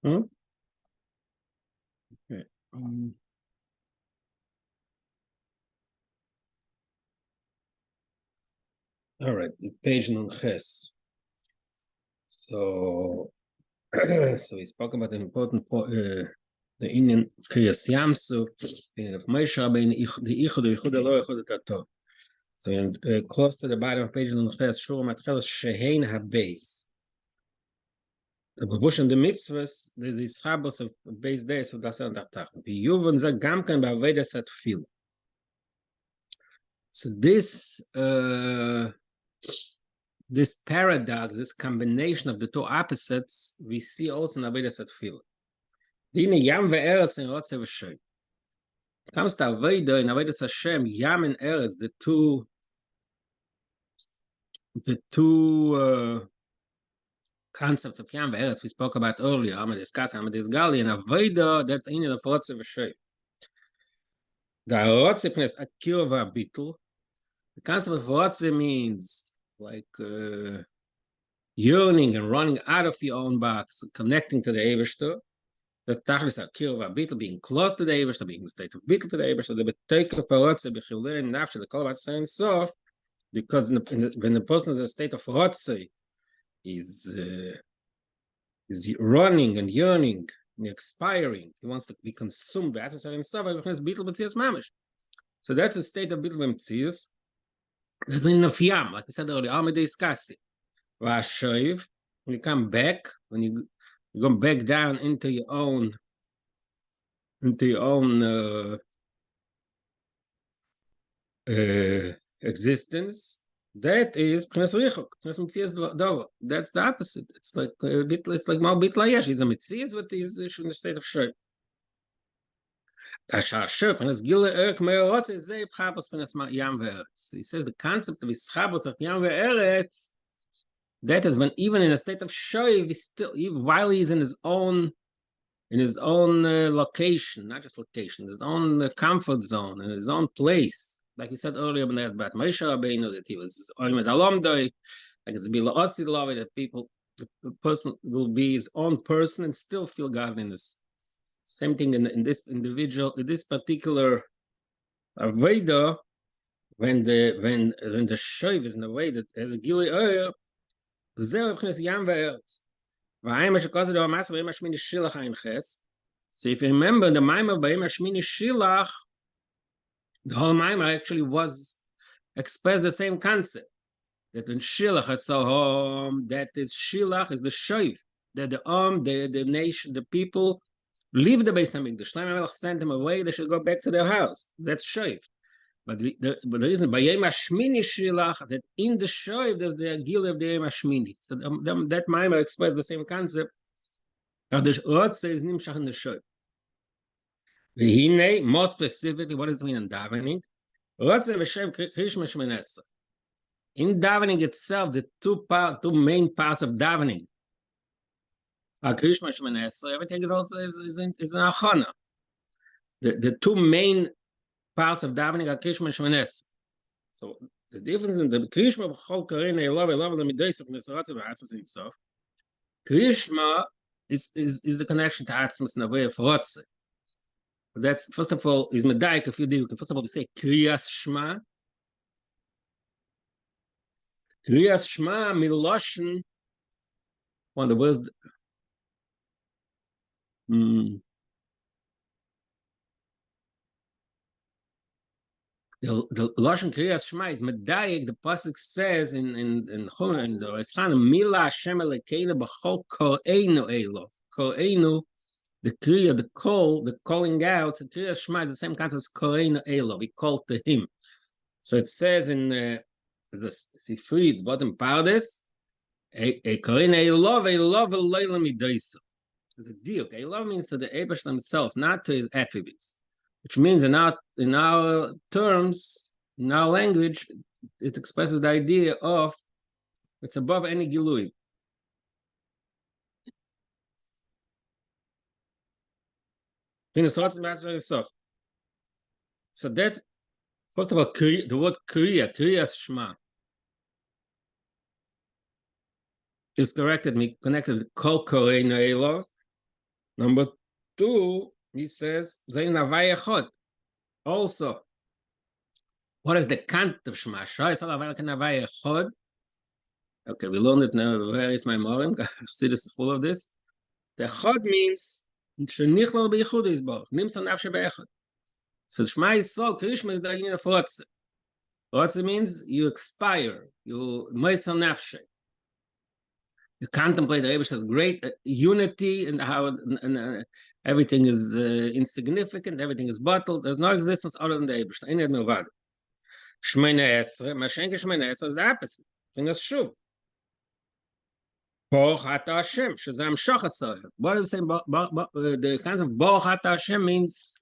Hmm? Okay. All right, page Nunches. So, so we spoke about the important the Indian of Kriyas Yamsu, the of Moshe Rabbeinu, the Ichud Elo, Ichud Tato. So close to the bottom of page Nunches, Shur Matchelas Shehein HaBeis. The Babush and the mitzvahs, there's this chabos of base days of das Tach. Biyuvon ze gam kan ba'avodas atfil. So this paradox, this combination of the two opposites, we see also in avodas atfil. Dine yam ve'eretz in rotze v'shoy. Comes to avodah in avodas Hashem, yam and eretz, the two concepts of Yam Eretz we spoke about earlier, Amadis Kasa, Amadis Gali, and Avodah, that's in the Rotze V'Shoy. The Rotze Pnes Akir V'Abitul. The concept of Rotze means like yearning and running out of your own box, connecting to the Eiveshter. The Tachlis Akir V'Abitul, being close to the Eiveshter, being in the state of Bitul to the Eiveshter. The B'Teik of Rotze B'Chilei Nafshe, the Kol Saying Sof, because when the person is in a state of Rotze, is running and yearning and expiring. He wants to be consumed by atmosphere and stuff. So that's a state of bittul b'metzius. There's in the fiyam, like we said earlier, Almedei Skasi. V'ashoiv, when you come back, when you go back down into your own existence, that is P'nes Richok, P'nes Metzias Dover. That's the opposite. It's like it's like Mal Bit Layesh. He's a Metzias, but he's in the state of Shoy. He says the concept of Ischabos of Yam ve'eretz, that is when even in a state of Shoy, while he's in his own location, not just location, his own comfort zone, in his own place. Like we said earlier about Moshe Rabbeinu, that he was Oimed Alomdoi, like it's Bila Osidlove, that the person will be his own person and still feel godliness. Same thing in this individual, in this particular Aveda, when the Shoiv is in a way that has a Gili Oyer, Zeh B'chnes Yam ve'eretz. So if you remember the Maimah B'Yem HaShmini Shilach, the whole Maimah actually was expressed the same concept. That when Shilach is so home, that is Shilach is the Shoiv, that the nation, the people leave the Beis Hamikdash. Shlomo HaMelech sent them away, they should go back to their house. That's Shoiv. But the reason by Yom HaShmini Shilach, that in the Shoiv there's the Gil of the Yom HaShmini. So that Maimah expressed the same concept. Now the Rotze is Nimshach in the Shoiv. V'hinei, more specifically, what is doing in davening? Rotze v'shev krishma shmenesa. In davening itself, the two main parts of davening are krishma shmenesa. Everything is also is in achana. The two main parts of davening are krishma shmenesa. So the difference in the krishma b'chol karein elov l'mideis of nesarotze v'atzmus himself. Krishma is the connection to atzmus in a way of rotze. That's first of all is medaik. If you do, first of all, we say kriyas shma. Kriyas shma miloshen. One of the words. The loshen kriyas shma is medaik. The pasuk says in the Rasan Mila Hashem Elokeinu b'chol koreinu elov. Koreinu. The kriya, the call, the calling out, the kriya shema is the same concept as koreinu elov. We call to him. So it says in the Sifri, the bottom part is a koreinu elov l'leila midoisa. It's a diuk. Elov means to the Eibush himself, not to his attributes. Which means in our terms, in our language, it expresses the idea of it's above any gilui. So that, first of all, the word kriyas shma, is connected with kol koreinu elov. Number 2, he says, Zayin Havai Echad. Also, what is the kant of Shema? Shoyes Havai Havai Echad. Okay, we learned it now. Where is my morim? See, this is full of this. The Echad means Shenichlal B'Yichud Yisborach. Nimsa Nafshe B'Echad. So Shema Yisrael, Krishma is the Yin of Rotze. Rotze means you expire, you Meisel Nafshe. You contemplate the Eibush has great unity and how everything is insignificant, everything is bottled. There's no existence other than the Eibush. Ain't no vad. Shmeina Esre, Mashenke Shmeina Esre is the opposite. Bring us shuv. Baruch Ata Hashem, Shazam Shachasar. What does it say? The concept of Baruch Ata Hashem means.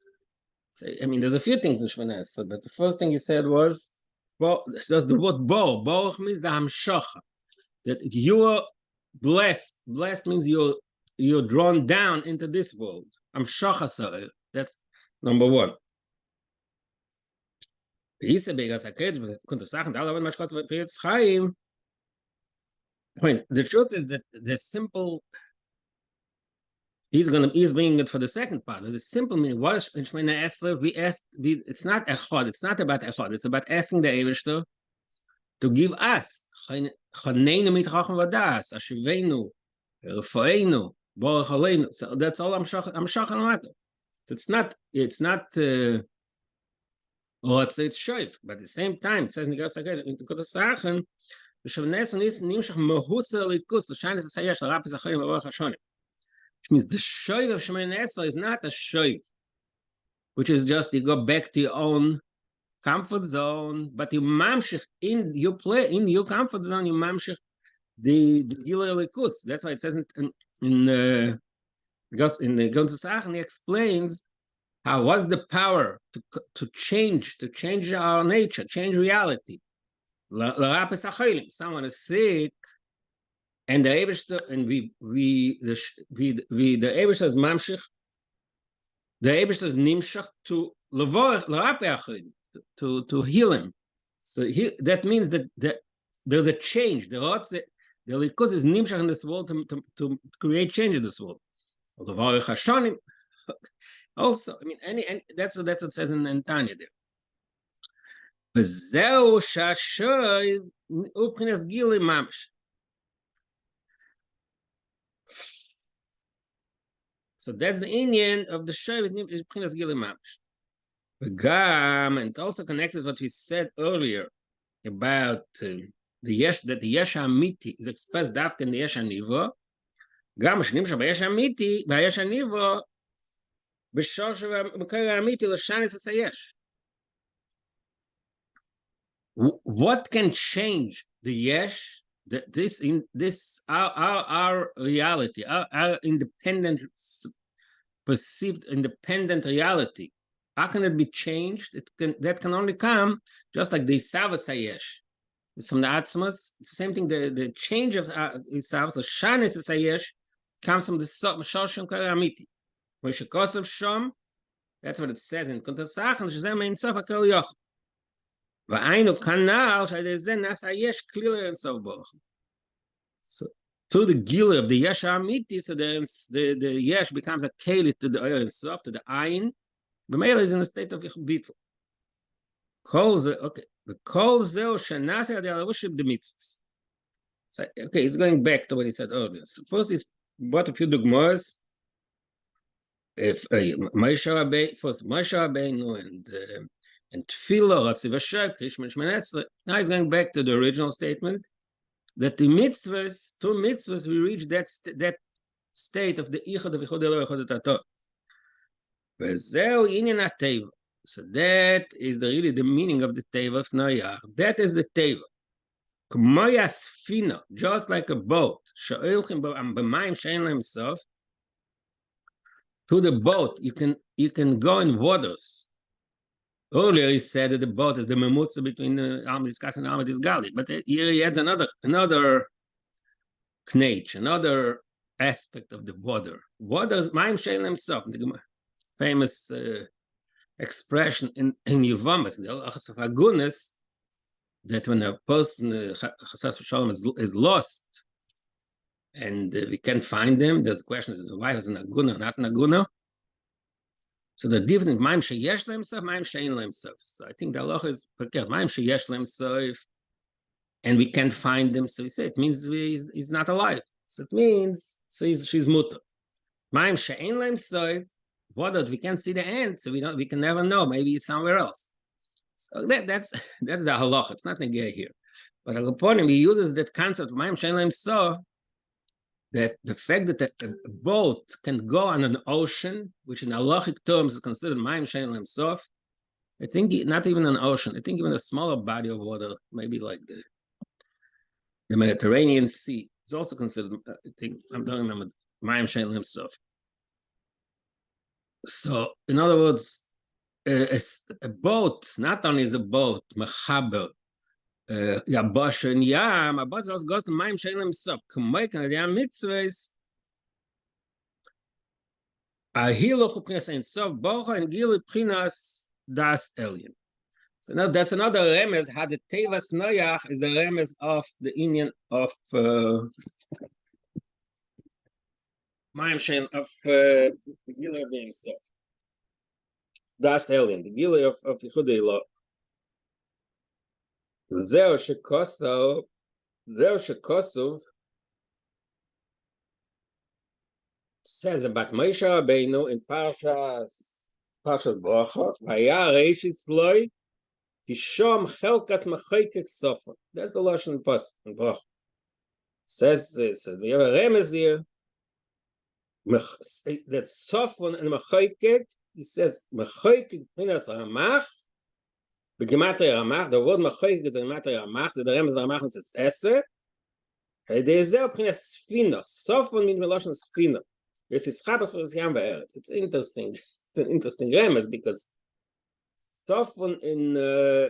I mean, there's a few things in Shmeina Esre, but the first thing he said was, just the word Baruch means the Hamshacha, that you are blessed. Blessed means you're drawn down into this world. Hamshacha. That's number 1. I mean, the truth is that the simple, he's bringing it for the second part. The simple meaning, what is in Shmeina Esre? It's not echad, it's not about echad, it's about asking the Eivishter to give us chaneinu mit chacham v'das, ashivenu, refoeinu, borach aleinu. So that's all I'm shachan matter. It's not it's shoiv, but at the same time it says in the Sachen, which means the shoiv of Shemini Esra is not a shoiv, which is just you go back to your own comfort zone, but you mamshich you play in your comfort zone, you mamshich the Gilui Likus. That's why it says in the Gonzes Sachen, he explains how was the power to change our nature, change reality. Someone is sick, and the Eibishter, and the Eibishter is mamshich, the Eibishter is nimshach to to heal him. So that means that there's a change. The Likus is nimshach in this world to create change in this world. Also, I mean, that's what it says in Tanya there. So that's the Indian of the show is Pchinas Gili Mamish. And also connected to what we said earlier about that the Yesh HaMiti is expressed dafka in the Yesh HaNivo. Gam Shnimsha Yesh HaMiti, Yesh HaNivo, B'shor Shev'Mekar HaMiti L'Shanis HaSayesh. What can change the Yesh? Our reality, our independent, perceived independent reality. How can it be changed? That can only come just like the Isavas Hayesh. It's from the Atzmas. It's the same thing. The change of Isavas, the Shanis Hayesh, comes from the Shoshim Karamiti. Moshe Kosov Shom. That's what it says in Kontasachan. Shezem Ein Sof Hakol Yoch. Va'aynu Kanal Shadezen Nas Hayesh clearly and so forth. So to the Gila of the Yesh HaMiti, so the Yesh becomes a Keli to the Oyer and Sof, to the Ayin. The male is in a state of Yichbitul. Okay. The Kol Zeo Shanasi Adi Alavushim the mitzvahs. So, okay, he's going back to what he said earlier. So first, he's brought a few dogmas. If Moshe Rabbeinu and Tefillah, Ratziv Hashem, Krishma Shemini Esrei. Now he's going back to the original statement that the mitzvahs, 2 mitzvahs, we reach that state of the Ichad of Ichad Elo Ichad Tato. So that is really the meaning of the Teva of Noach. That is the Teva. Just like a boat. To the boat, you can go in waters. Earlier he said that the boat is the memutza between the Almedis Kas and Almedis Gali. But here he adds another knech, another aspect of the water. Waters, Maim Shein himself. Famous expression in Yevamas, the Achas of Agunis, that when a person Chasas V'Shalom is lost and we can't find them. There's a question: is the wife is an aguna, not an aguna? So the difference, Maim sheyesh lehem sof, Maim she'ein lehem sof. So I think the halacha is verkehrt. Maim sheyesh lehem sof, and we can't find them. So we say it means he's not alive. So it means she's mutter. Maim she'ein lehem sof, what we can't see the end, so we can never know. Maybe he's somewhere else. So that's the halacha. It's not negay here. But upon him, he uses that concept of Maim she'ein lehem sof, that the fact that a boat can go on an ocean, which in halachic terms is considered Maim she'ein lehem sof, I think not even an ocean, I think even a smaller body of water, maybe like the Mediterranean Sea, is also considered, I think, I don't remember, Maim she'ein lehem sof. So, in other words, a boat, not only is a boat, mechaber, Yabosh and Yam, a boat also goes to Maim she'ein lehem sof. K'moy kan Yam mitzvahs, Ahiluch u'pchinas ein sof bocha and Gilu pchinas das elyon. So now that's another remez. How the Tevas Noach is a remez of the Indian of Maim she'ein of Gilu being sof. Das elyon, the Gilu of Yehudei Lo. Zeo shekosov says about Moshe Rabbeinu in Parshas Bracha, Vaya Reishis Loi, Hishom Chelkas Mechoykek Sofon. That's the Lashon Pas in Bracha. Says this, we have a remez here, that Sofon and Mechoykek, he says, Mechoykek Pinas Ramach, Begematria Ramach, the word Mechoykek is a Gematria Ramach, the remez Ramach is Eser, there's a Pinas Sfina, Sofon means Lashon Sfina. It's interesting. It's an interesting remez because Sofon in Lashon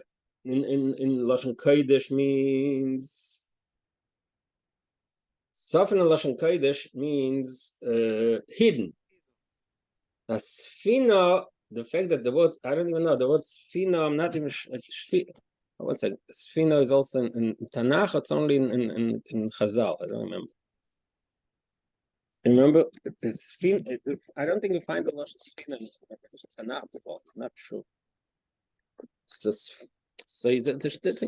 Kodesh means hidden. A Sfina, the fact that the word, I don't even know the word Sfina. I'm not even one second. Sfina is also in Tanakh. It's only in Chazal. I don't remember. Remember, I don't think you find the Lashon Sfina in Tanakh. It's not true. It's just, so it's an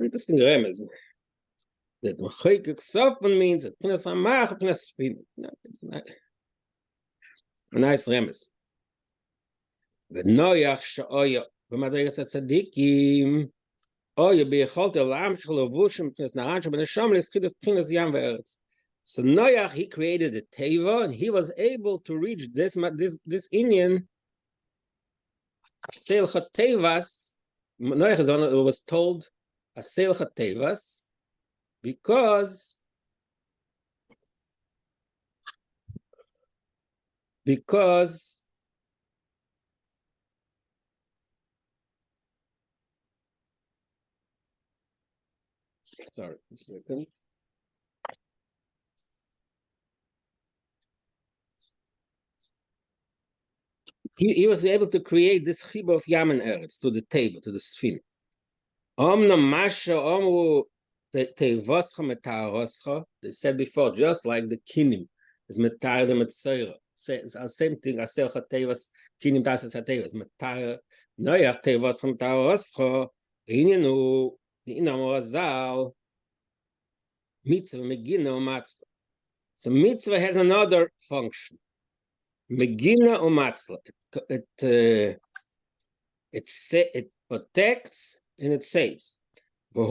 interesting remez. That Mechoykek Sofon means that Pinas Ramach, Pinas Sfina. No, it's a nice remez. V'noyach she'oya b'madregas hatzadikim oya b'yecholto l'amshich l'vushim Pinas Narancha b'neshama l'schidus Pinas Yam v'eretz. So Noach, he created the Teva, and he was able to reach this Indian Aseilcha Tevas. Noach was told Aseilcha Tevas because sorry, a second. He was able to create this chibur of Yam and Eretz to the table, to the Sfina. They said before, just like the kinim is metar the metzora. It's the same thing. Aselcha tevas kinim tasas hatevas metar noyach tevas metaroscha inenu the inamorazal mitzvah megina umatzla. So mitzvah has another function. Megina umatzla. It protects and it saves. In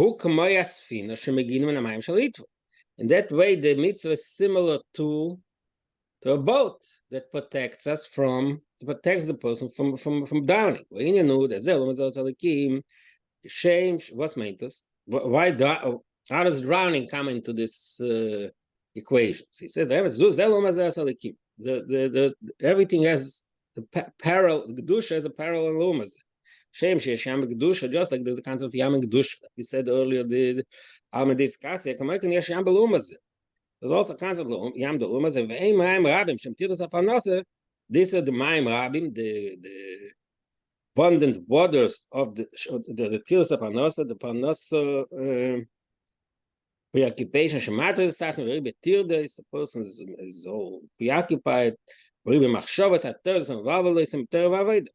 that way, the mitzvah is similar to a boat that protects the person from drowning. How does drowning come into this equation? So he says everything has the parallel. The Kedusha has a parallel lumaz. Shem sheyesh yam kedusha, just like there's the concept of yam kedusha. We said earlier the Almedis Kaseh. Kamaykin yesh yam belumaz. There's also a concept of yam belumaz. And ve'im ma'im rabim shem tirus haparnasa. These are the ma'im rabim, the abundant waters of the tirus haparnasa, the parnasa preoccupation, shematres sas, very betirdes, the person is all preoccupied, very b'machshavas hateres and vavalos and teravavid.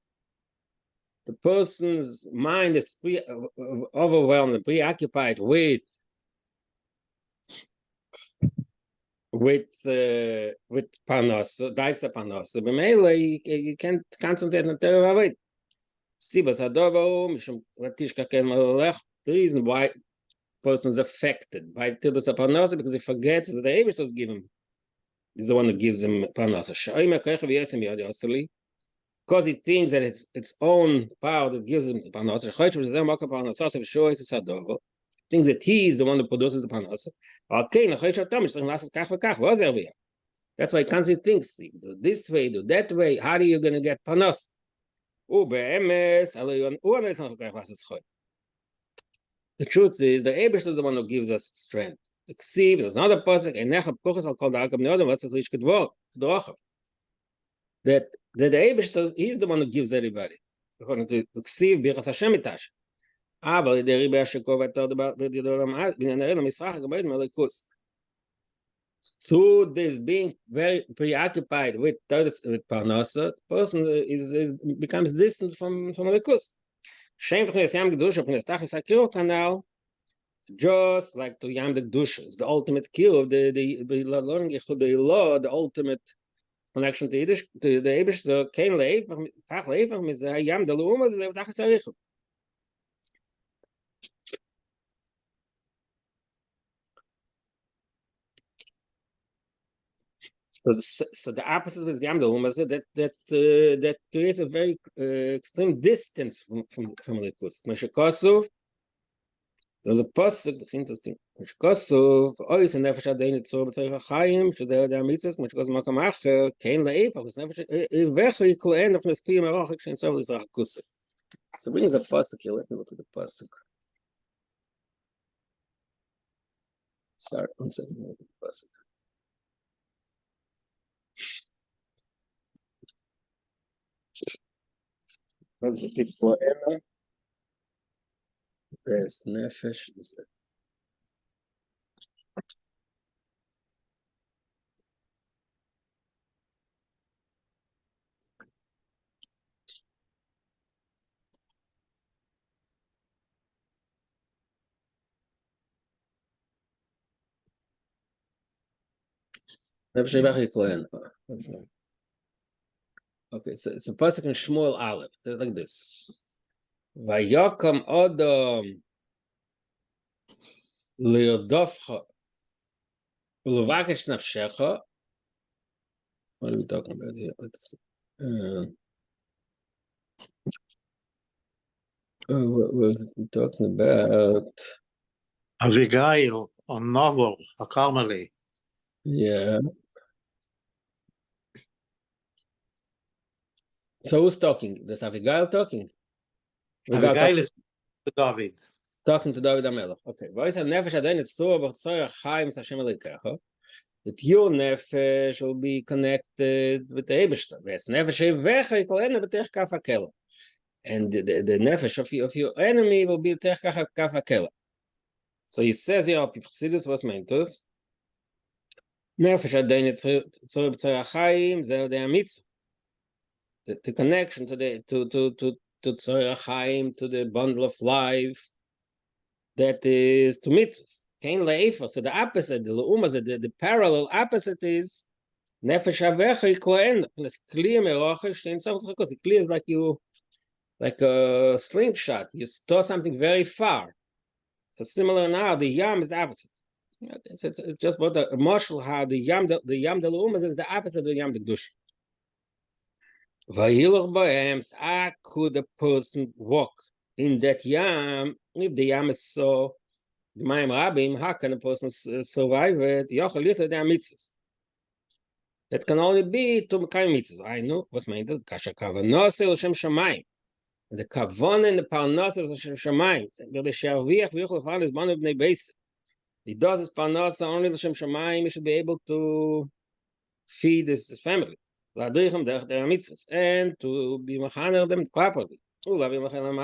The person's mind is overwhelmed and preoccupied with parnasa, daiksa parnasa. B'meila, you can't concentrate on teravavid. Stibas hadovo, mishum ratishka ken malach. The reason why person is affected by Tildas Parnasa because he forgets that the Eibush was given. He's the one who gives him Parnasa. Because he thinks that it's its own power that gives him the Parnasa. Thinks that he is the one who produces the Parnasa. That's why he constantly thinks, do this way, do that way. How are you going to get Parnasa? The truth is, the Eibush is the one who gives us strength. The Ksiv, there's another pasuk, that the Eibush, he's the one who gives everybody. According to the Ksiv, Birchas Hashem itash. Aber the Rebbe Shekov told about the through this being very preoccupied with Parnasa, the person becomes distant from Elikus. Just like to Yam the Kedusha, it's the ultimate cure of the learning the law, the ultimate connection to Yiddish, to the Eibush, the Kein Leifach, Kach Leifach, is Yam the Luuma, is the Dachas Arichu. So the opposite is the Yam the Luuma, that creates a very extreme distance from Likus. Meshakosov, there's a pasuk that's interesting. Which kosov ois and nefesh adein tzor b'tzarich hachayim shezeh the mitzvos which goes makam acher kein leifach was nefesh vechi kohen of neskiyim arachik shein tzor l'zrach kusik. So brings a pasuk here. Let me look at the pasuk. Sorry, one second. Look at the pasuk. What's the people for Emma? There's nefesh. Okay, so it's a pasuk in Shmuel Aleph. It's like this. Vayakam Adam Lirdofcha Ulevakesh Nafshecha. What are we talking about here? Let's what was we talking about? Avigail or Novel, a Carmeli. Yeah. So who's talking? Does Abigail talking? Abigail is David. Talking to David HaMelech. Okay. That your nefesh will be connected with the Eibishter. And the nefesh of your enemy will be kaf. So he says here, Pipchsidus was mentos. Nefesh adein tzor b'tzarachayim zer de mitzvah. The connection to tzor achayim, to the bundle of life, that is to mitzvahs. Kein leifach. So the opposite, the parallel opposite is nefesh avecha yikloen. It's clear meroche shein tzarich l'chakos. It clear is like a slingshot. You store something very far. So similar now, the yam is the opposite. It's just about the marshal how the yam the lumas is the opposite of the yam the dush. Vayiloch ba'em. How could a person walk in that yam if the yam is so? How can a person survive it? That can only be to Mekayim mitzvahs. I know what's meant. Kasha kavanose l'shem shamayim. The kavan and the parnasa is l'shem shamayim. The sharviach v'yochel l'fan is one of bnei beis. He does his parnasa only l'shem shamayim. He should be able to feed his family. L'adrichem derech der mitzvahs and to be mechaner them properly. He should be able himself to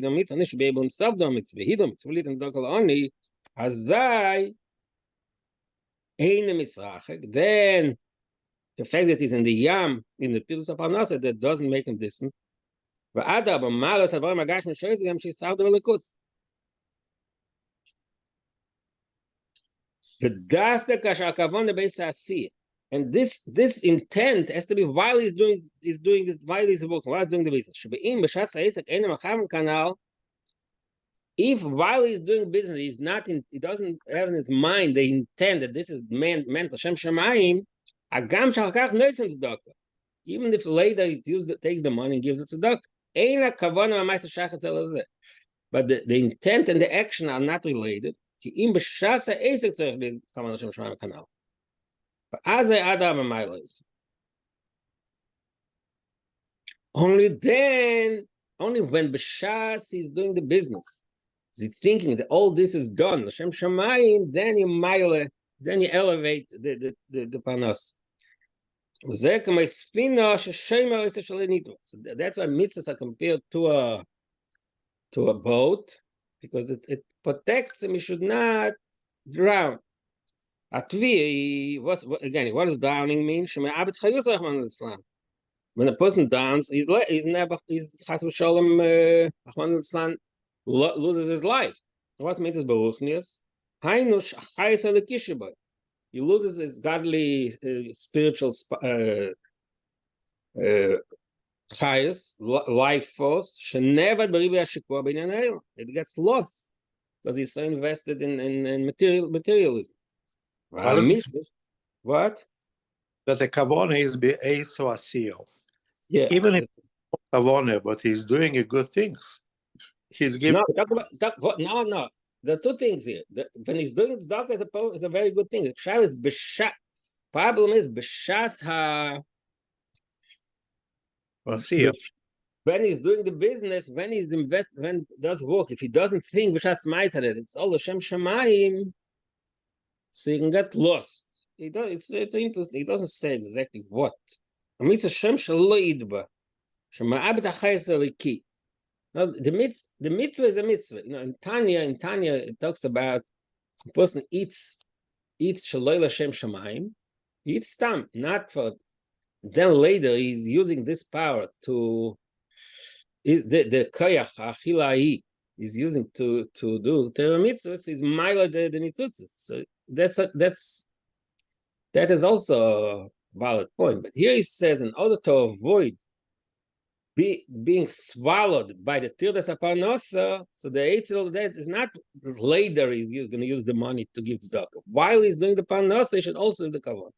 do mitzvah. He should be able to do mitzvah. He don't mitzvah only. Azai, Ein Misrachik, then the fact that he's in the Yam, in the Pilus of Parnasa, that doesn't make him distant. ואדרבה, מעלס הדברים הגשמיים שיש גם שיסתדר בליכוז. ודווקא כאשר הכוונה בייס העשייה. And this intent has to be while he's doing this, while he's working, while he's doing the business. שבאים בש"ס העסק אין המחוון כנ"ל, if while he's doing business, he doesn't have in his mind the intent that this is meant לשם שמיים, הגם שאחר כך נעשים צדקה. Even if later he takes the money and gives it tzedakah. Ein hakavana ma'aseh shayach elazeh. But the intent and the action are not related. Ki im b'shas ha'esek tzarich be kavanah shem shemaim kanal. But as adam ma'maylos. Only when b'shas he's doing the business, is he thinking that all this is done, l'shem shemayim, then you elevate the panos. So that's why mitzvahs are compared to a boat, because it protects him. He should not drown. What does drowning mean? When a person drowns, he's chas v'sholem loses his life. What means beruchnius? He loses his godly, spiritual life force. It gets lost because he's so invested in materialism. What? That the kavona is be'eis or asiyah. Yeah. Even if it's kavona, but he's doing good things. He's giving. No. There are two things here. When he's doing tzedakah is a very good thing. The child is b'shat. Problem is b'shat when he's doing the business, when he does work, if he doesn't think b'shat ma'aseh, it's all Hashem Shemayim, so he can get lost. It's interesting. He doesn't say exactly what. Mitzvah Hashem shelo yidba, shema'abed ha'chayes eliki. Now, the mitzvah is a mitzvah. In Tanya, it talks about a person eats shaloi l'shem shamayim. He eats stam, not for. Then later he's using this power to the koyach achilai. He's using to do Torah mitzvahs. Is mila the nitzutzes. So that is also a valid point. But here he says, in order to avoid being swallowed by the tirdas aparnosa, so the eitzel that is not later he's going to use the money to give tzedakah. While he's doing the parnosa, he should also do the kavod.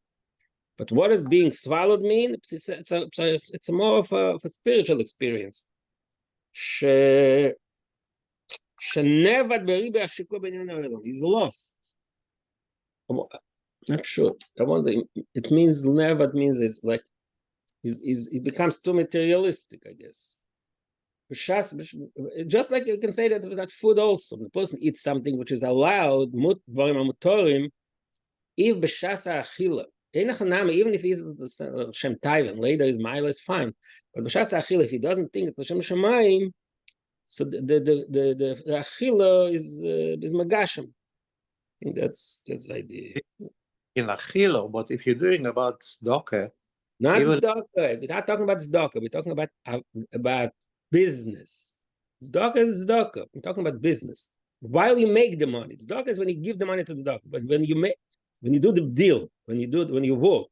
But what does being swallowed mean? It's a more of a spiritual experience. He's lost. I'm not sure. I wonder. It means never. It means it's like. It becomes too materialistic, I guess. Just like you can say that food also. The person eats something which is allowed, if b'shas ha'achila, even if he's Shem Taivan, later his mila is fine. But b'shas ha'achila, if he doesn't think it's Shem Shemayim, so the achila is magashem. I think that's the idea. In achila, but if you're doing about tzedakah, not tzedakah. We're not talking about tzedakah. We're talking about business. Tzedakah is tzedakah. We're talking about business. While you make the money, tzedakah is when you give the money to tzedakah. But when you do the deal, when you work,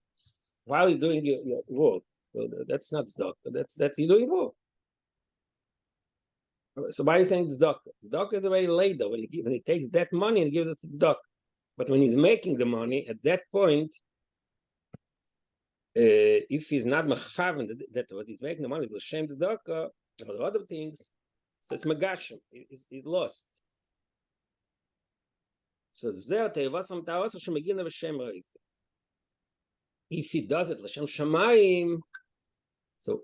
while you're doing your work, so that's not tzedakah. That's you doing work. So why are you saying tzedakah? Tzedakah is already later when he takes that money and gives it to tzedakah. But when he's making the money, at that point, if he's not mechaven that what he's making the money is l'shem tzedakah or other things, so it's megashem. He's lost. So if he does it l'shem shamayim, so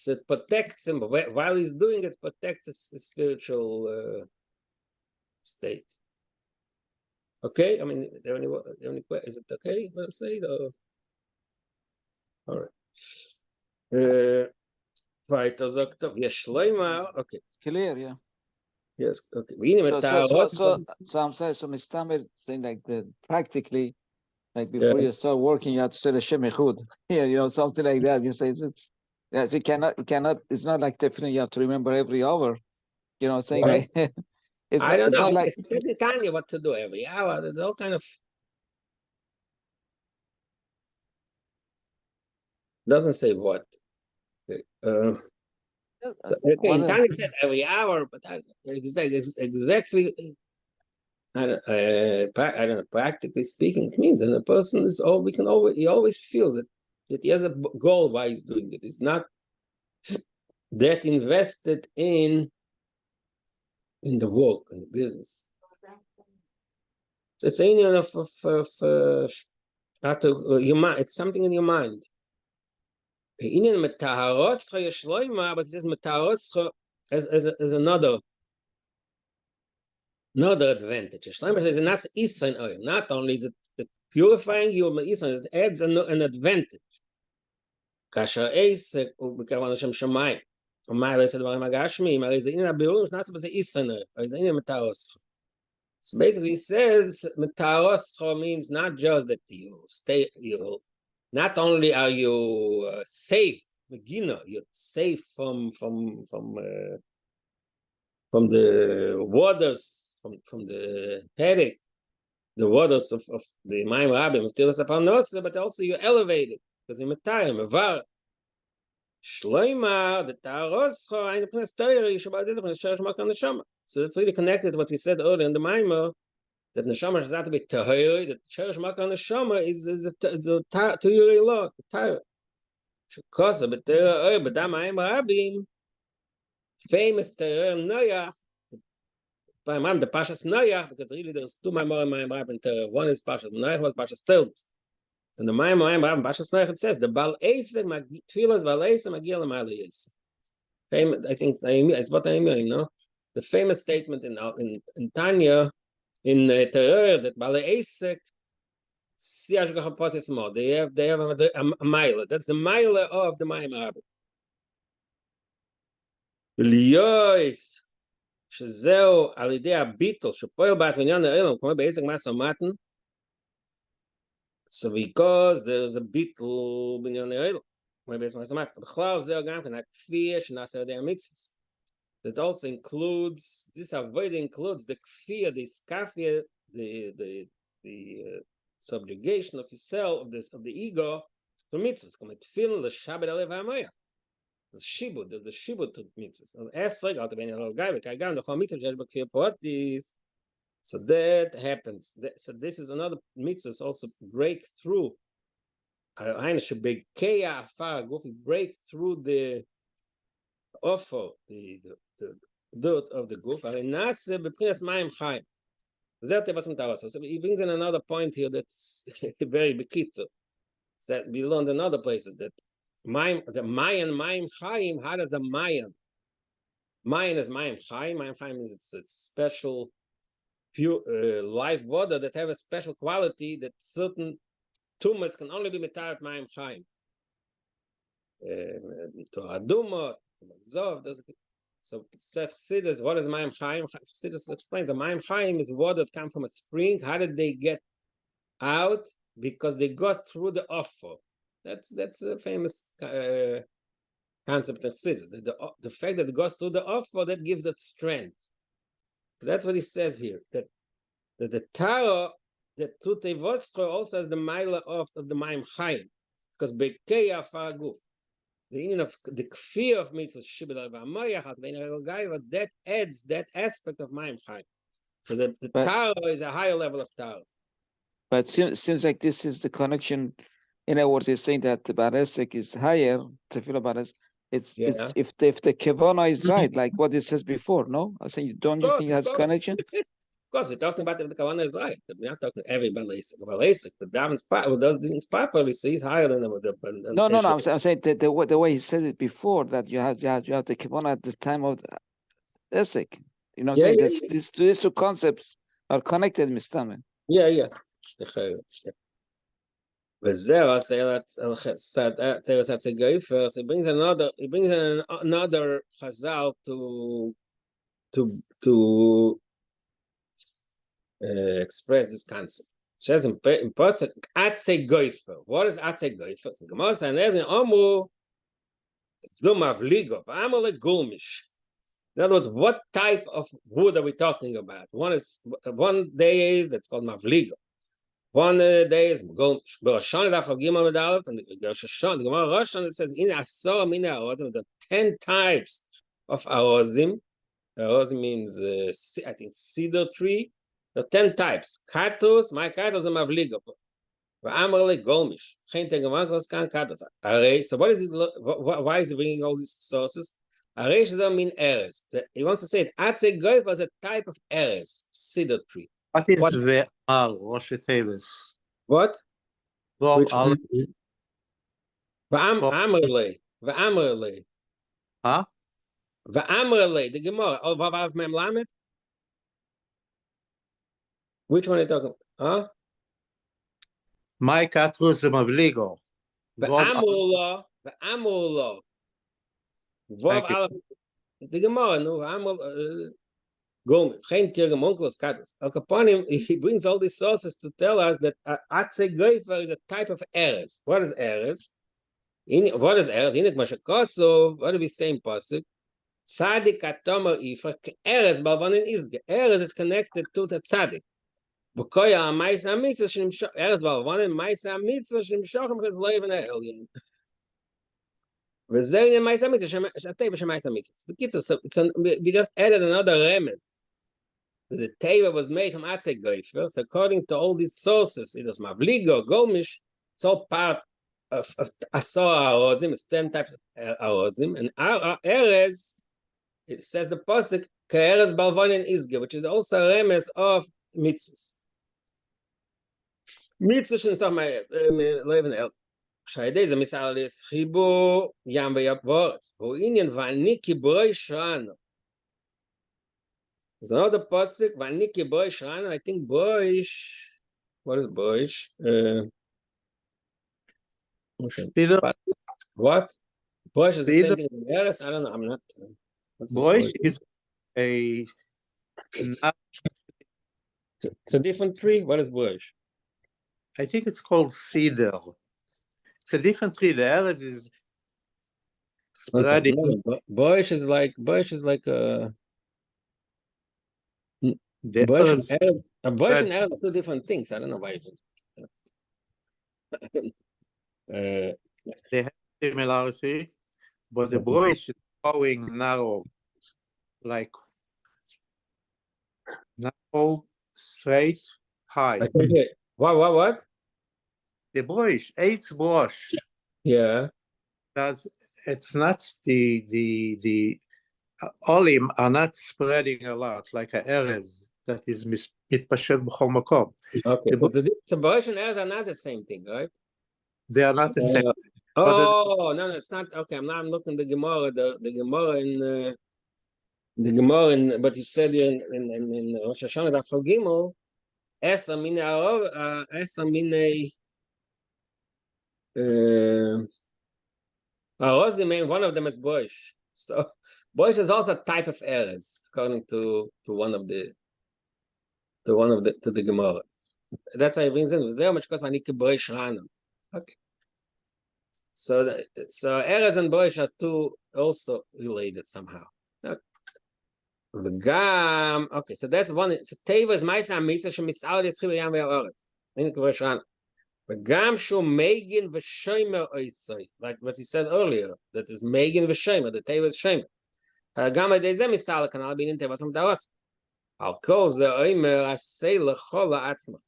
it protects him. But while he's doing it, protects his spiritual state. Okay, I mean, is it okay what I'm saying? All right. Weiter sagt er, wir schleimer, okay. Clear, yeah. Yes. Okay. So I'm saying, so Mistamer saying like that practically, like before you start working, you have to say the Shem Echud. Yeah, you know, something like that. You say it's yes, you cannot, it's not like definitely you have to remember every hour. You know, saying like I don't know. not like It says in Tanya what to do every hour. There's all kind of doesn't say what. In Tanya it says every hour, but exactly. I don't know. Practically speaking, it means that a person is all he always feels that he has a goal why he's doing it. He's not that invested in the work and the business. It's a union of how to your mind. It's something in your mind. Union met taharoscha yeshloima, but it says metaharoscha as another advantage. Yeshloima says nas isan oil. Not only is it purifying you, but it adds an advantage. Kasher eisek ubekavan Hashem shamayim. ומה הרי זה דברים הגשמיים? הרי זה עניין הבירורים שנעשה בזה איסנר, הרי זה עניין מטהרוסך. So basically he says metaharoscha means not just that not only are you safe, you're safe from the waters, from the Perek, the waters of the Mayim Rabim of Tilas Aparnosa, but also you're elevated because you're Metayim, Mevar. Shloima, the Taharoscha, and the Torah, you should this, Neshama. So it's really connected to what we said earlier in the Maimer, that Neshama is not to be Tahir, that Sherish Makar Neshama is the Tahir law, the Torah. Because of the Torah, but that Mayim Rabim, famous Torah Noach, the Pashas Noach, because really there's two Mayim Rabim Torah. One is Pashas Noach, one is Pashas Telmus. And the Mayim Rabim Pashas Noach, it says the Bal Eisek Tfilas Bal Eisek Magiel L'Mayla Yisek. Famous, I think it's what I mean, no? The famous statement in Tanya in Torah that Bal Eisek Siyash Gachapotis Mo. They have a mile. That's the mile of the Mayim Rabim. Liyos שזהו על ידי הביטול שפועל בעצמניון האלם כמו בעסק מסומטן. So because there's a ביטול בעניין האלם כמו בעסק מסומטן. בכלל זהו גם כן הכפייה שנעשה על ידי המצווה. That also includes, this avoid includes the kfir, the skafia, the subjugation of yourself, of the ego to mitzvahs. Come to feel the Shabbat Alev HaMayach. There's a shibud to mitzvahs. So that happens. So this is another mitzvah, also break through. Break through the offer, the dirt of the goof. So he brings in another point here that's very bekitzer. That we learned in other places that the Mayan Chaim, how does the Mayan is Mayim Chaim? Mayim Chaim means it's special, pure life water that have a special quality that certain tumors can only be metared Mayim Chaim. To Aduma, to Mazov, so Chassidus, what is Mayim Chaim? Chassidus explains that Mayim Chaim is water that comes from a spring. How did they get out? Because they got through the offer. That's a famous concept of Chassidus. The fact that it goes through the offer, that gives it strength. So that's what he says here. That the Torah, that Tutei Vostro also has the Maila of the Mayim Chaim. Because Bekeya Faraguf. The union of the kfir of mitzvah shibud al that adds that aspect of Mayim Chaim. So the Torah is a higher level of Torah. But it seems like this is the connection. In other words, he's saying that the Baresek is higher, Tefillah Bares. It's if the Kevana is right, like what it says before, no? I think don't you think it has connection? Of course, we're talking about if the Kevana is right. We're not talking every Baresek. The Daven's part who does things properly, so he's higher than the No. I'm saying the way he said it before, that you have the Kevana at the time of the Esek. You know, saying these two concepts are connected, Mr. Taman. Yeah. וזהו, he brings in another chazal to to express this concept. It says in Pasuk, Atze Goifer. What is Atze Goifer? So Gemara says, Omu, it's the Mavligo, Amale Gulmish. In other words, what type of wood are we talking about? One day is that's called Mavligo. One day is Gulmish. Roshon Daf Gimel Medalef, and the Gemara Roshon, it says, in Asor Min Arozim, the 10 types of Arozim. Arozim means, I think, cedar tree. The 10 types. Katus, my katus are Mavligo. V'amrle Golmish. So what is it? Why is he bringing all these sources? Mean eres. He wants to say it. Atze Goif was a type of eres, cedar tree. What is Ve'al, Rosh Tevis? What? Ve'al. V'amrle. Huh? V'amrle. The Gemara. Oh, Vavav Mem Lamed. Which one are you talking about? Huh? My katrus Mavligo. V'amrlo. The Gemara, no, Al Kaponim, he brings all these sources to tell us that Atze Goifer is a type of Eres. What is Eres? What is Eres? What do we say in Pasuk? Tzadik Atomer Ifa, Eres Balvanin Izge. Eres is connected to the Tzadik. Bukoya Maisa Mitzvah Shimshach, Eres Balvanin Maisa Mitzvah Shimshachim Ches Leiv and Elyon. We just added another remez. The teva was made from Atze Goifer. So according to all these sources, it was Mavligo, Golmish. It's all part of Asor Arozim. It's 10 types of Arozim. And Erez, it says the Pasuk, K'Erez Balvonin Izge, which is also a remez of mitzvahs. Mitzvahs in some Levin El. שהידי זה מסער לסחיבו ים ויפורץ, והוא עניין ואני כברוי שרנו. There's another pasuk, ואני כברוי שרנו, I think broish, what is broish? What? Broish is the same thing in Eres? I don't know, I'm not. Broish is a... It's a different tree? What is broish? I think it's called cedar. It's a different tree. The Eres is spreading. Boish is like a. Boish and Eres are two different things. I don't know why. They have similarity, but the Boish is going narrow, like narrow, straight, high. What? The brush, eight brush. Yeah. That it's not the olim are not spreading a lot like a erez that is mitpashet b'chol makom. Okay. So brush and erez are not the same thing, right? They are not the same. Oh no, it's not. Okay, I'm looking the Gemara. The Gemara in but he said in Rosh Hashanah Daf Gimel, Esa mine Arozim, one of them is Boish. So Boish is also a type of Eretz, according to one of the Gemara. That's how he brings in. Okay. So Eretz and Boish are two also related somehow. Okay, so that's one. So Teva is Maisa Mitzvah Shemisal Yischiv Yam Ve'aretz. In Rosh Gam shu Megan v'shomer oisoi, like what he said earlier, that is Megan v'shomer, the Teva is shomer. Gam adezeh misal kanal binin Teva som daras. Al kol ze oimer asay lechol la'atzmach.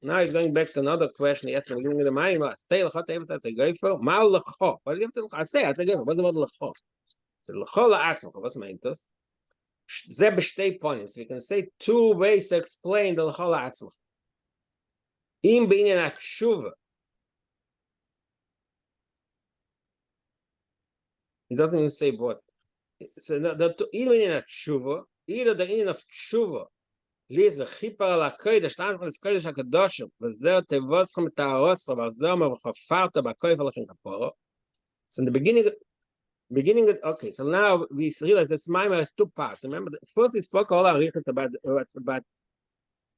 Now he's going back to another question. He asked me, "Giving the money, asay lechol Teva atzay goifer, mal lecho." What do you have to asay atzay goifer? What's the word lecho? So lechol la'atzmach. What's meant this? Ze b'shtei ponim. So we can say two ways to explain the lechol la'atzmach. In binyan akshuva, it doesn't even say what. So either in akshuva, either the in of tshuva, lies the chipar al hakodesh, stand for the kodesh hakadoshim, v'zer tevoschem ta'arosa, v'zer mevchafarta b'koyf alachin kaporo. So in the beginning, beginning. Okay, so now we realize this Maimer has two parts. Remember, first we spoke all our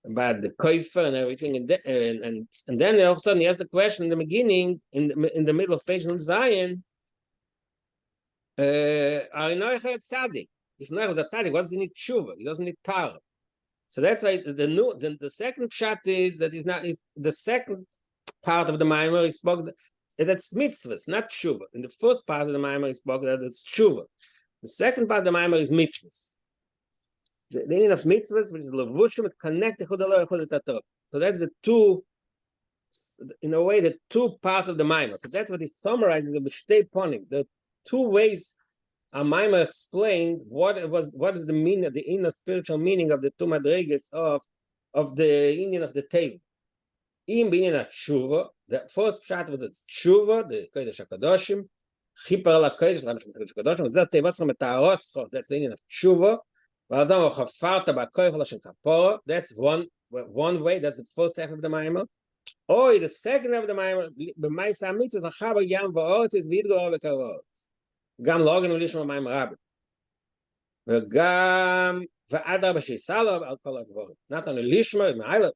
about the koifer and everything, and then all of a sudden you have the question in the beginning, in the middle of page Zion. Tzaddik. If Noach was a tzaddik, what does he need tshuva? He doesn't need tar. So that's why the second pshat is that he's not. The second part of the Maimer is spoke that's mitzvahs, not tshuva. In the first part of the Maimer is spoke that it's tshuva. The second part of the Maimer is mitzvahs. The meaning of mitzvahs, which is levushim, connect the. So that's the two, in a way, the two parts of the Maimer. So that's what he summarizes the b'shtei ponim. The two ways a Maimer explained what is the meaning, the inner spiritual meaning of the two madrigas of the union of the table. In being a tshuva, the first pshat was it's tshuva, the kodesh hakadoshim, chiper la kodesh, the kodesh hakadoshim. Was that tevat from a ta'aroscho? That's the union of tshuva. That's one way. That's the first half of the Maimer. Or the second half of the Maimer, b'maisa mitzvah l'chaber yam va'ot is v'yidgor v'karot. Gam logan v'lishma Maimer rabbi. V'gam v'adar b'shisalo al kol advorim. Not only lishma v'ma'ayla,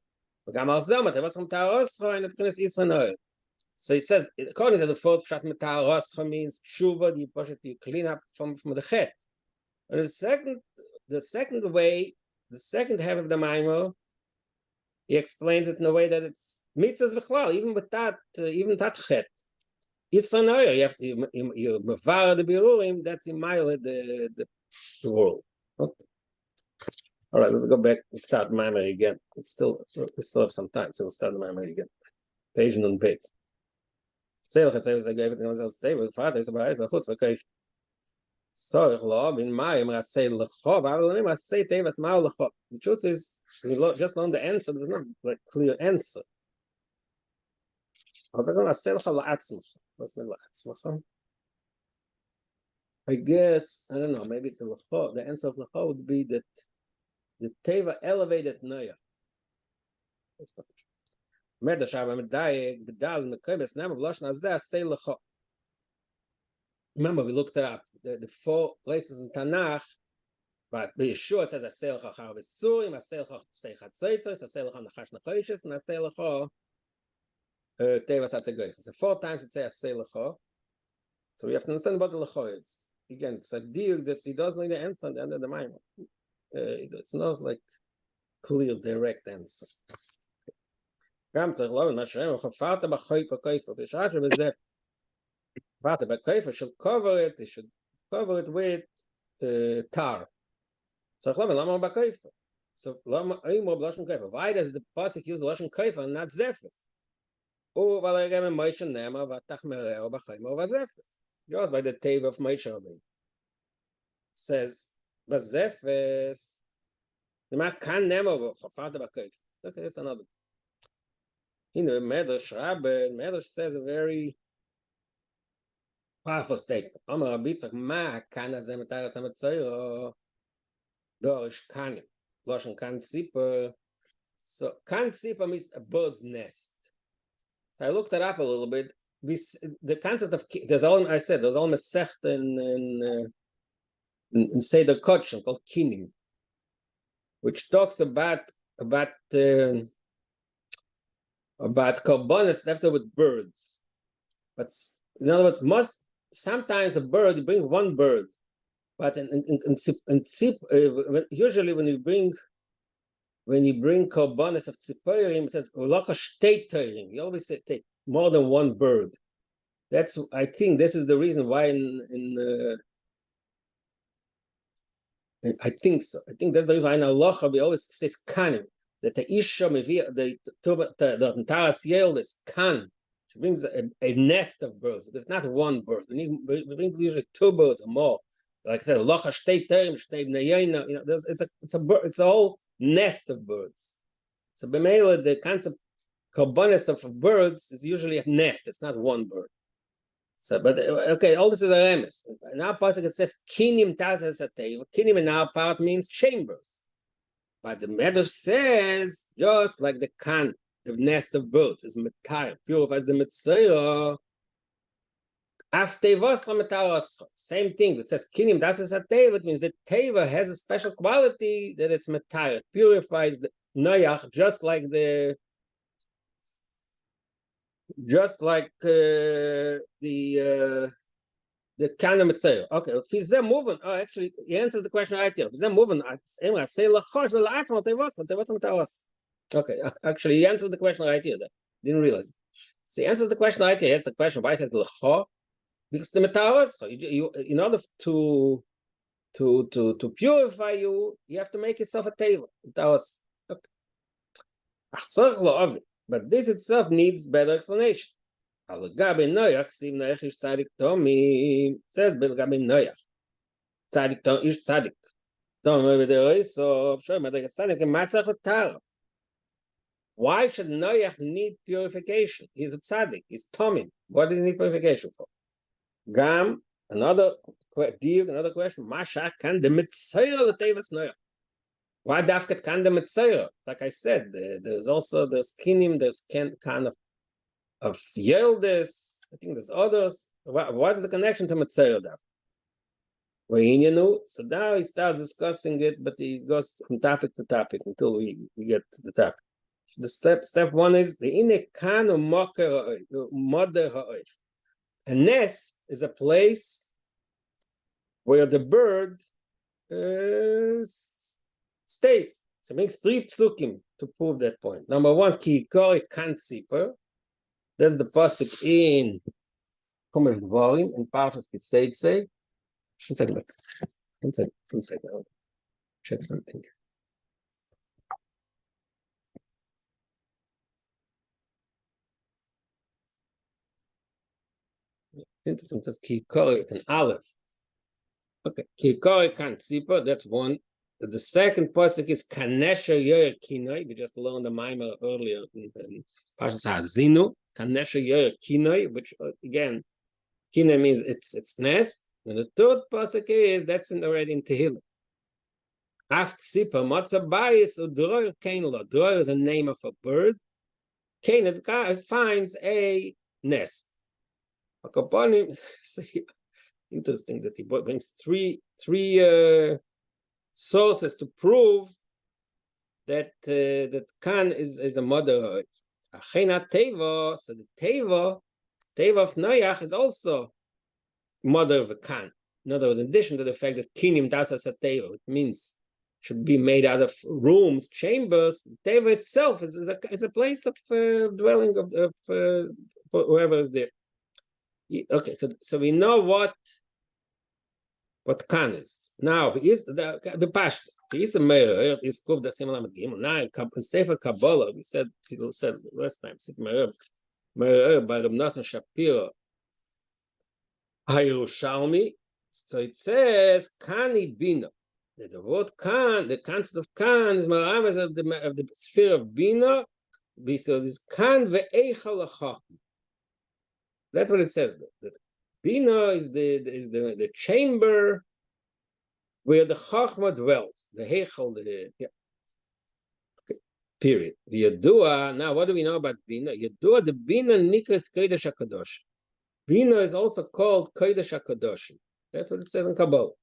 v'gam al zeh matevas from ta'aroscho and it k'nes Yisrael. So he says, according to the first pshat, ta'aroscho means tshuva, you clean up from the chet. And the second way, the second half of the Maimer, he explains it in a way that it's mitzvahs v'chlal, even with that, even that chet. Yisrael, you have to you mevar the birurim, that's in the world. Okay. All right, let's go back and start Maimer again. We still have some time, so we'll start the Maimer again. Page and page. So the truth is, we just learned the answer. There's not like clear answer. I guess, I don't know, maybe the answer of Lecha would be that the Teva elevated Noach. That's not true. Remember, we looked it up. The four places in Tanakh, but Yeshua it says Asel Chachar V'Surim, Asel Chach Shtei Chatzaitzos, Asel Chach Nachash Nachayshes, and Asel Chach Teva Satzegoyf. So 4 times it says Asel Chach. So we have to understand what the Lecha is. Again, it's a deal that he doesn't need the answer at the end of the Maimer. It's not like clear, direct answer. גם צריך לומר מה שאומרים, חפרת בחוי כקויפה, בשעה שבזה חפרת בכויפה של cover it, you should cover it with tar. צריך לומר, למה בכויפה? So, למה אמרו בלושן כויפה? Why does the pasuk use לשון כויפה and not זפס? אבל הרגע ממוישה נאמר, ותחמרהו בחיימו ובזפס. Goes by the tave of Moshe Rabbeinu. Says, בזפס, נאמר כאן נאמר, חפרת בכויפה. Okay, that's another. In the Medrash says a very powerful statement. Amar Rabitzak ma kana ze metaras hametzairo dorish kanim loshen kan tzipor. So kan tzipor means a bird's nest. So I looked it up a little bit. The concept of there's all mesech in Seder Kodesh called kinim, which talks about korbanos after with birds, but in other words, sometimes a bird you bring one bird, but usually when you bring korbanos of tziporim, it says ulacha shtei toirim. You always say take more than one bird. I think this is the reason why I think so. I think that's the reason why in halacha we always say kanim. That the Isha the Taras Yel is Kan. She brings a nest of birds. It's not one bird. We bring usually 2 birds or more. Like I said, Locha Shtei Terim, Shtei Bneyena. It's a whole nest of birds. So b'meila, the concept korbanos of birds is usually a nest. It's not one bird. So, but okay, all this is a remes. In our pasuk it says Kinim Tazes Atei. Kinim in our part means chambers. But the Medrash says, just like the kan, the nest of birds, is metar, purifies the mitzvah, Same thing. It says kinim das is a teva. It means the teva has a special quality that it's metayr. It purifies the noyach, just like the kind of mitzvah. Okay, if he's there moving, oh, actually, he answers the question right here. If he's there moving, I say lachosh la'atzma tevos. Okay, actually, he answers the question right here. Didn't realize. So he answers the question right here. He asks the question why he says lecho, because the metaros. In order to purify you, you have to make yourself a teva. Metaros. Okay. But this itself needs better explanation. Al-Gabi Noyach, Siv Noyach ish tzadik tomim. Says Bel-Gabi Noyach. Tzadik tom ish tzadik. Tomim v'deroi sof. Shoy madrega tzadik matzach otara. Why should Noyach need purification? He's a tzadik. He's tomim. What did he need purification for? Gam, another question. Masha kan de mitzayah l'tevas Noyach. Why dafkat kan de mitzayah? Like I said, there's kinim, there's kind of Yeldes, I think there's others. What is the connection to Mitzayah Daf? So now he starts discussing it, but he goes from topic to topic until we get to the topic. The step one is the inekan mother ha'oif. A nest is a place where the bird stays. So it makes 3 psukim to prove that point. Number 1, ki yikori kan tzipor. That's the pasuk in Chumash Dvarim in Parshas Kitseitse. One second. Check something. Interesting. It says ki yikori with an aleph. Okay, ki yikori kan tzipor. That's one. The second pasuk is kanesha yoyer kinoi. We just learned the mimer earlier in Parshas Hazinu. Kanesha yoyer kinoi, which again, kinoi means it's nest. And the third pasuk is that's already in Tehillim. After tzipor matzah bayis udroyer kainlo. Droyer is a name of a bird. Kain finds a nest. Interesting that he brings three sources to prove that that Kan is a mother. Teva, so the Teva of Noach is also mother of a Kan. In other words, in addition to the fact that Kinim dasas a Teva, it means should be made out of rooms, chambers. Teva itself is a place of dwelling of whoever is there. Okay, so we know what Kan is. Now, is the Pashtus. He is a mayor. He's called the similar Gimel. Now, in Sefer Kabbalah, people said last time, Mayor by Reb Nosson Shapiro, Hayerushalmi. So it says, Kani Bina. The word Kan, the concept of Kan is Maramas of the sphere of Bina, because it's Kan ve'eichal ha'chachma. That's what it says. That Bina is the chamber where the Chachma dwells, the Heichel, Okay, period. The Yadua, now what do we know about Bina? Yadua, the Bina Nikras Kodesh HaKadosh. Bina is also called Kodesh HaKadosh. That's what it says in Kabbalah.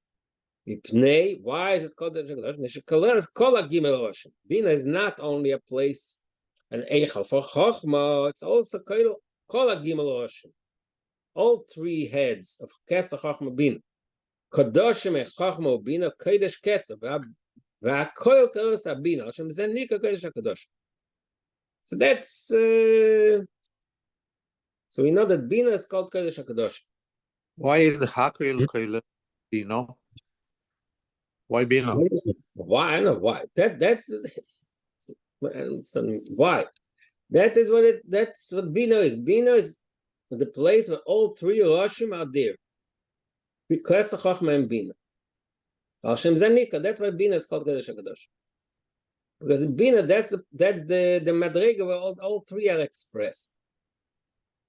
Mipnei, why is it called Kodesh HaKadosh? Bina is not only a place, an Eichel for Chachma, it's also Kol HaGimel Roshim. All 3 heads of Kesach Chachma Bina. Kadoshim Chachma Bina Kodesh Kesach V'Akol Kodesh Bina. Hashem Zenika Kodesh HaKadosh. So that's so we know that Bina is called Kodesh HaKadosh. Why is the Hakol Kodesh Bina? Why Bina? Why? I don't know why. That's I don't understand why. That's what Bina is. Bina is the place where all 3 Roshim are there. Because of Chachma and Bina. Hashem Zanika, that's why Bina is called Kodesh HaKadosh. Because Bina, that's the Madrega where all 3 are expressed.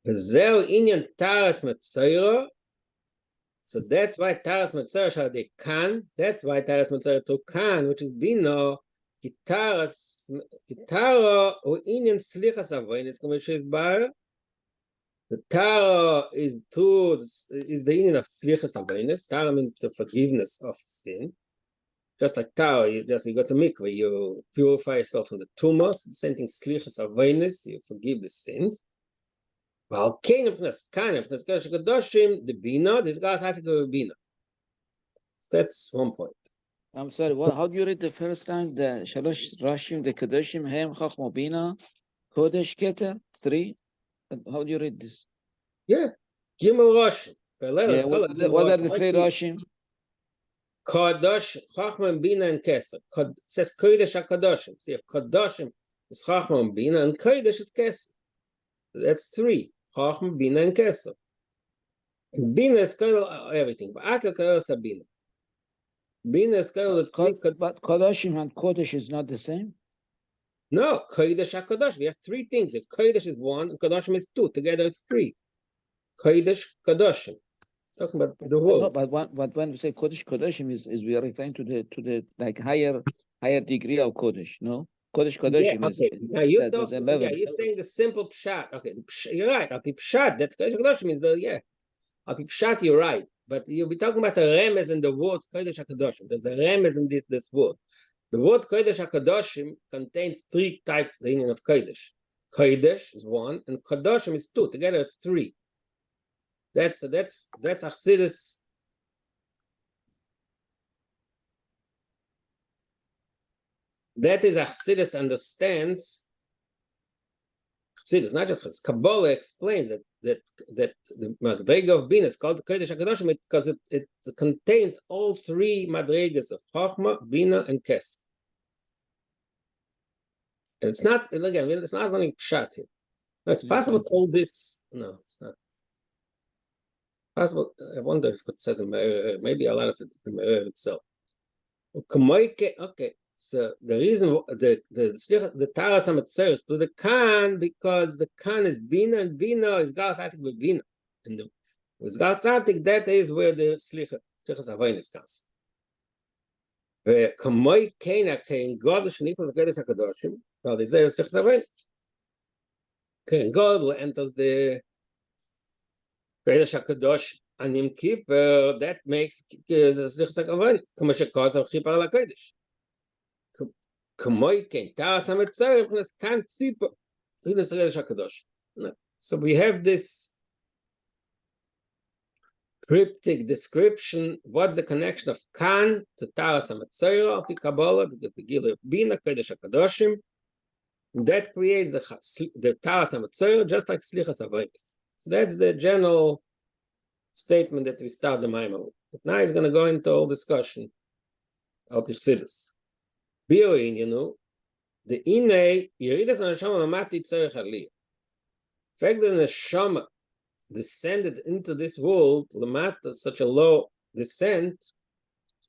V'zeu inyan Taras Metzayra. So that's why Taras Metzayra shall they Kan. That's why Taras Metzayra to Kan, which is Bina. Kitara or inyan Slichas Avoin. It's going to be Bar. The Tara is the union of slichas avinus. Tara means the forgiveness of sin. Just like Tara, you go to mikveh, you purify yourself from the tumors. The same thing, slichas avinus, you forgive the sins. While Cain of the Bina, this guy's had to go to Bina. So that's one point. I'm sorry, how do you read the first line? The Shalosh Rashim, the Kedoshim, Hem, Chachma, Bina, Kodesh, Keter, 3. How do you read this? Yeah. Gimel Rashim. Yeah, what are the 3 Rashim? Kadosh, Chachma, Bina, and Keser. It says Kodesh HaKadoshim. See, Kadoshim is Chachma, Bina, and Kodesh is Keser. That's 3. Chachma, Bina, and Keser. And Bina is everything. But Akel Kodesh Bina. Bina is the 3. But Kodoshim and Kodesh is not the same? No, Kodesh HaKadosh. We have 3 things. If Kodesh is 1, and Kadoshim is 2. Together it's 3. Kodesh, Kadoshim. Talking about the words. But when we say Kodesh, Kodoshim is we are referring to the like higher degree of Kodesh, no? Kodesh, Kodoshim yeah, okay. Now you're saying the simple pshat. Okay, you're right. Al pshat, that's Kodesh HaKadoshim means yeah. Al pshat, you're right. But you'll be talking about the remez in the words Kodesh HaKadoshim. There's a remez in this word. The word Kodesh HaKadoshim contains 3 types of the meaning of Kodesh. Kodesh is 1, and Kadoshim is 2. Together it's 3. That's Achsidus. That is Achsidus understands. Achsidus, not just Achsidus. Kabbalah explains that the Madrega of Bina is called Kodesh HaKadoshim because it contains all 3 Madregas of Chochma, Bina, and Kes. And it's not, again, it's not only Pshat here. No, it's possible to hold this. No, it's not possible. I wonder if it says in maybe a lot of it is the Me'er itself. Okay, so the reason the Taras HaMetzeres to the Khan, because the Khan is Bina, and Bina is Gal Satik with Bina. And with Gal Satik, that is where the Slichas Avinus comes. Kamoi Keina Kein God Shnif of Kodesh HaKadoshim. Well, they say Slichas Avinus. Kein God enters the Kodesh HaKadosh Anim Kippur, that makes Slichas HaKadosh. Kama shekos of Kippur ala Kodesh. Kamoi Kein Taras HaMetzeres can't see Kodesh HaKadosh. So we have this cryptic description. What's the connection of Kan to Taras HaMetzeres al Pi Kabbalah? Because the Gilui of Bina, Kodesh HaKadoshim, that creates the Taras HaMetzeres just like Slichas Avinus. So that's the general statement that we start the Maimon with. But now he's going to go into all discussion of the Siddur. Bioin, the Inei, Yeridas HaNeshama Mamati Tzerech Aliyah. The fact that the Neshama descended into this world, Lamata, such a low descent,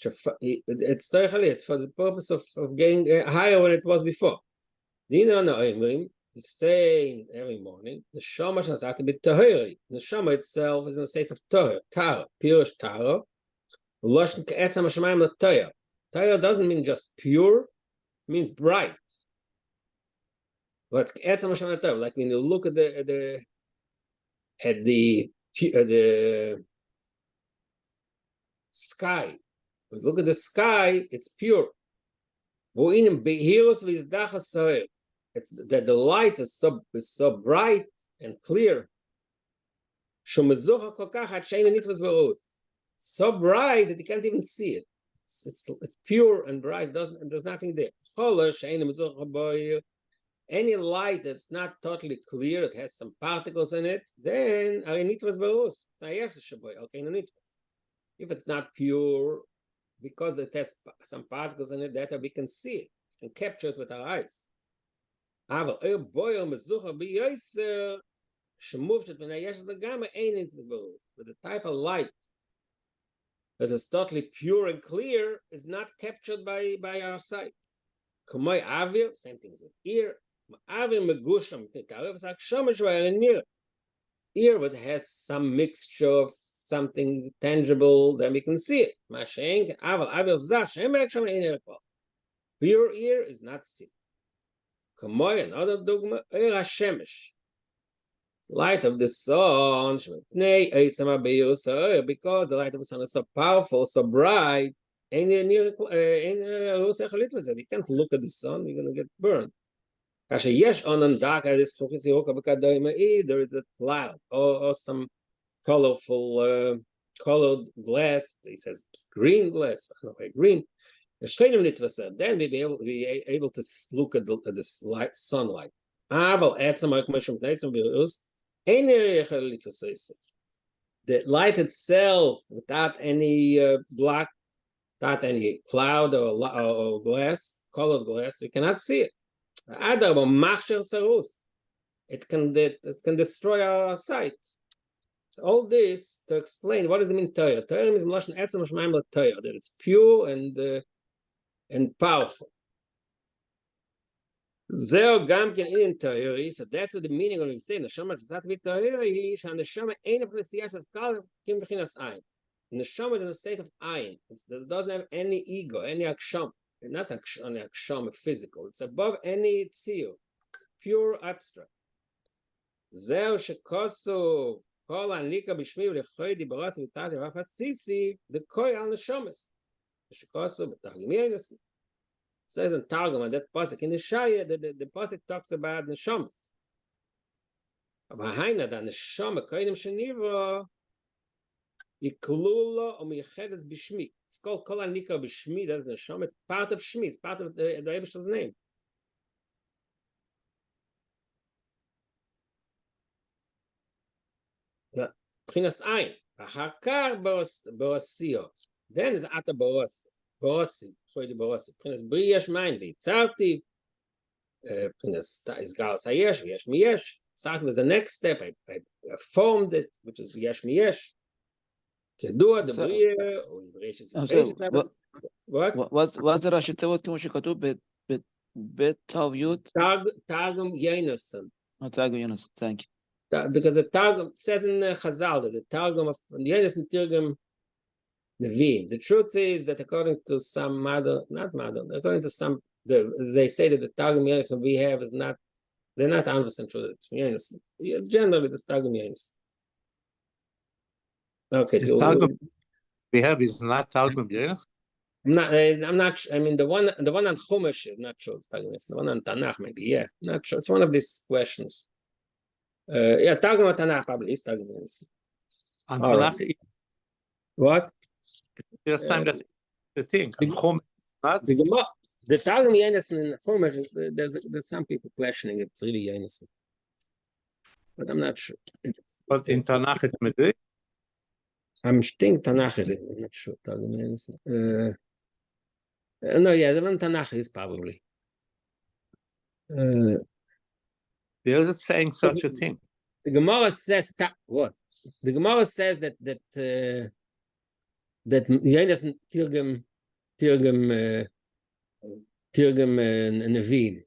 it's Tzerech Aliyah, it's for the purpose of getting higher than it was before. Dina No'imrim is saying every morning, the Shama Shanasati bit Tahiri. The Shama itself is in a state of Tahir, Tara, Pirush Tara, Lashon Ke'etzam HaShamayim LaTayah. Tayah doesn't mean just pure, it means bright. But Ke'etzam HaShamayim LaTayah, like when you look at the sky, when you look at the sky, it's pure. It's that the light is so bright and clear. So bright that you can't even see it. It's pure and bright. There's nothing there. Any light that's not totally clear, it has some particles in it, then if it's not pure, because it has some particles in it, that we can see it, we can capture it with our eyes. But the type of light that is totally pure and clear is not captured by our sight. Same thing as with ear. Ear, but has some mixture of something tangible, then we can see it. Pure ear is not seen. Another dogma, light of the sun, because the light of the sun is so powerful, so bright, you can't look at the sun, you're going to get burned. There is a cloud or some colorful colored glass. He says green glass, I don't know, green. Then we'll be able to look at the sunlight. The light itself, without any black, without any cloud or glass, colored glass, we cannot see it. It can destroy our sight. All this to explain what does it mean Torah. Torah means that it's pure and powerful. So that's the meaning of saying Neshama Neshama ain't a Neshama is in a state of ayin. It doesn't have any ego, any aksham. Not any aksham physical. It's above any tziyur, pure abstract. Zeo shekosu kol anika b'shmi v'lechoy dibarat v'tzad v'chatzitzi the koi al neshamas. Shekosu b'targum yenis. It says in Targum, and that pasuk in the Shaya, the pasuk talks about neshamas. Behind that, the neshama koidim sheniva yiklula u'miyechedes b'shmi. It's called kol anika b'shmi. That's neshama. It's part of shmi. It's part of the Eibishter's name. B'chinas ayin. Achakar b'osio. Then is ata b'osi. B'osi. Choydi b'osi. B'chinas bri yesh mayin v'yitzartiv. B'chinas is galas hayesh v'yesh miyesh. Tzartiv is the next step. I formed it, which is v'yesh miyesh. Kedua the bria or what? What's the Rashi Tevot כמו שכתוב בית תו יוד? Targum Yenusim. Targum Yenusim, thank you. Because the Targum says in Chazal that the Targum of the Yenusim Tirgum Nevi'im. The truth is that according to some according to some, they say that the Targum Yenusim we have is not, they're not 100% true that it's from Yenusim. Generally, it's Targum Yenusim. Okay. The Targum we have is not Targum Yenusim. I'm not. I mean, the one on Chumash is not sure. It's Targum Yenusim. The one on Tanakh, maybe. Yeah, not sure. It's one of these questions. Yeah, Targum on Tanakh probably is Targum Yenusim. On Tanakh, right. What? It's the first time that's the thing. The Targum Yenusim in Chumash, there's some people questioning it's really Yenusim, but I'm not sure. But in Tanakh it's Medei. I'm think Tanakh is. I'm not sure. Targum Yenusim. No, yeah, the one Tanakh is probably. There is a saying such a thing. The Gemara says what? The Gemara says that Yenusim Tirgum Nevi'im.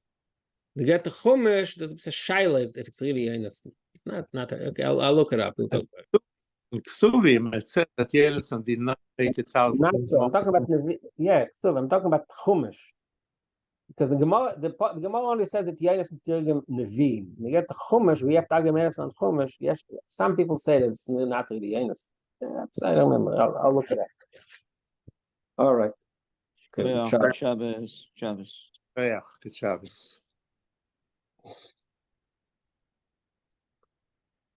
The get the Chumash, there's a shaila if it's really Yenusim. It's not. Okay, I'll look it up. We'll talk about it. In Ksuvim, it said that Yenusim did not take the Targum. I'm talking about Ksuv. I'm talking about Chumash. Because the Gemara only says that Yenusim Tirgum Nevi'im. You get the Chumash, we have Targum Yenusim on Chumash. Yes, some people say that it's not really Yenusim. I don't remember. I'll look it up. All right. Good. Shabbos. Good Shabbos.